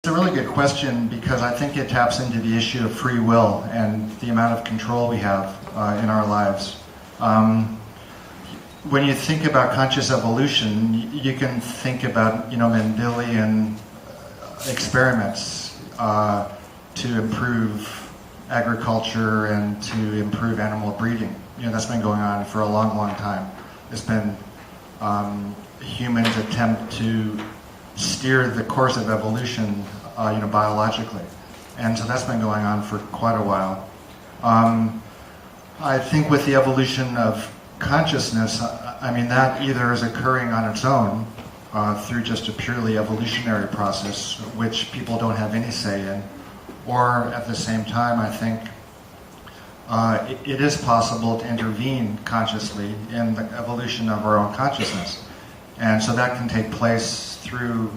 It's a really good question because I think it taps into the issue of free will and the amount of control we have in our lives. When you think about conscious evolution, you can think about, Mendelian experiments to improve agriculture and to improve animal breeding. That's been going on for a long, long time. It's been humans' attempt to steer the course of evolution, biologically, and so that's been going on for quite a while. I think with the evolution of consciousness, that either is occurring on its own through just a purely evolutionary process, which people don't have any say in, or at the same time, I think it is possible to intervene consciously in the evolution of our own consciousness. And so that can take place through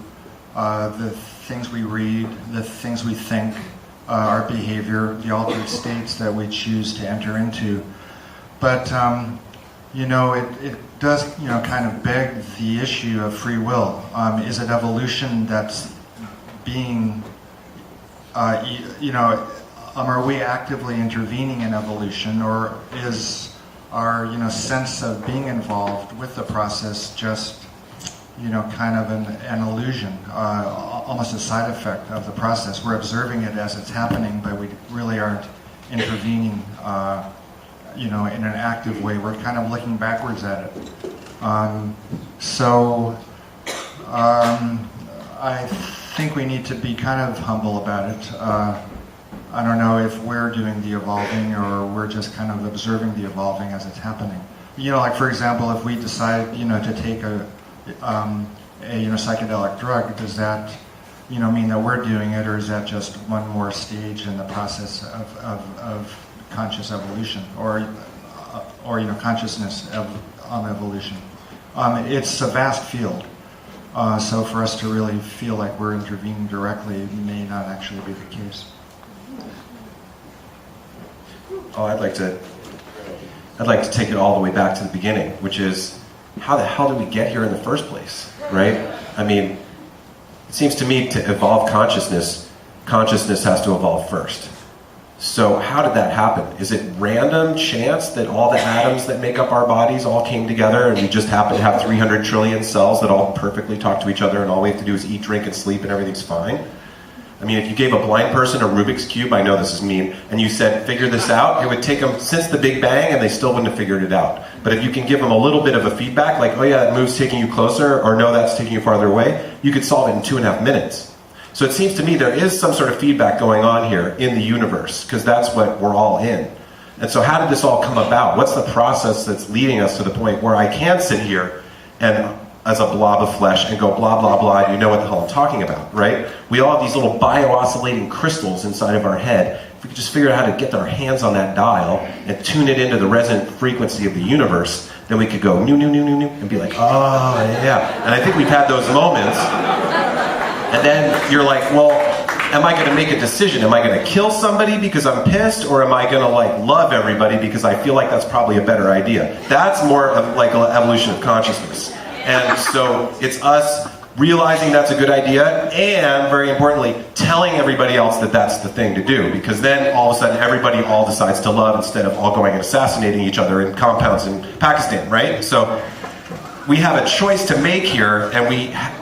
the things we read, the things we think, our behavior, the altered states that we choose to enter into. But, it does, kind of beg the issue of free will. Is it evolution that's being, are we actively intervening in evolution, or is our, sense of being involved with the process just kind of an illusion, almost a side effect of the process? We're observing it as it's happening, but we really aren't intervening, in an active way. We're kind of looking backwards at it. I think we need to be kind of humble about it. I don't know if we're doing the evolving or we're just kind of observing the evolving as it's happening. Like for example, if we decide, to take a psychedelic drug, does that mean that we're doing it, or is that just one more stage in the process of conscious evolution, or consciousness on evolution? It's a vast field, so for us to really feel like we're intervening directly may not actually be the case. I'd like to take it all the way back to the beginning, which is, how the hell did we get here in the first place, right? It seems to me to evolve consciousness has to evolve first. So how did that happen? Is it random chance that all the atoms that make up our bodies all came together and we just happen to have 300 trillion cells that all perfectly talk to each other and all we have to do is eat, drink, and sleep and everything's fine? If you gave a blind person a Rubik's Cube, I know this is mean, and you said, figure this out, it would take them since the Big Bang and they still wouldn't have figured it out. But if you can give them a little bit of a feedback, like, oh yeah, that move's taking you closer, or no, that's taking you farther away, you could solve it in 2.5 minutes. So it seems to me there is some sort of feedback going on here in the universe, because that's what we're all in. And so how did this all come about? What's the process that's leading us to the point where I can sit here and as a blob of flesh and go blah, blah, blah, and you know what the hell I'm talking about, right? We all have these little bio-oscillating crystals inside of our head. If we could just figure out how to get our hands on that dial and tune it into the resonant frequency of the universe, then we could go new, and be like, oh, yeah. And I think we've had those moments. And then you're like, well, am I going to make a decision? Am I going to kill somebody because I'm pissed, or am I going to love everybody because I feel like that's probably a better idea? That's more of like an evolution of consciousness. And so it's us realizing that's a good idea, and very importantly, telling everybody else that that's the thing to do, because then all of a sudden everybody all decides to love instead of all going and assassinating each other in compounds in Pakistan, right? So we have a choice to make here, and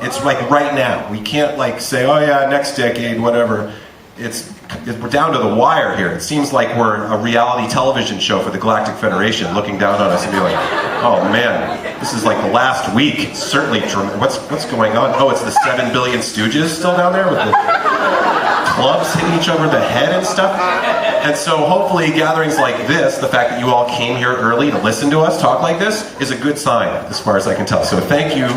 it's like right now. We can't say, oh yeah, next decade, whatever. We're down to the wire here. It seems like we're a reality television show for the Galactic Federation looking down on us and be like, oh man, this is like the last week. It's certainly what's going on? Oh, it's the 7 billion stooges still down there with the clubs hitting each over the head and stuff. And so hopefully gatherings like this, the fact that you all came here early to listen to us talk like this, is a good sign as far as I can tell. So thank you.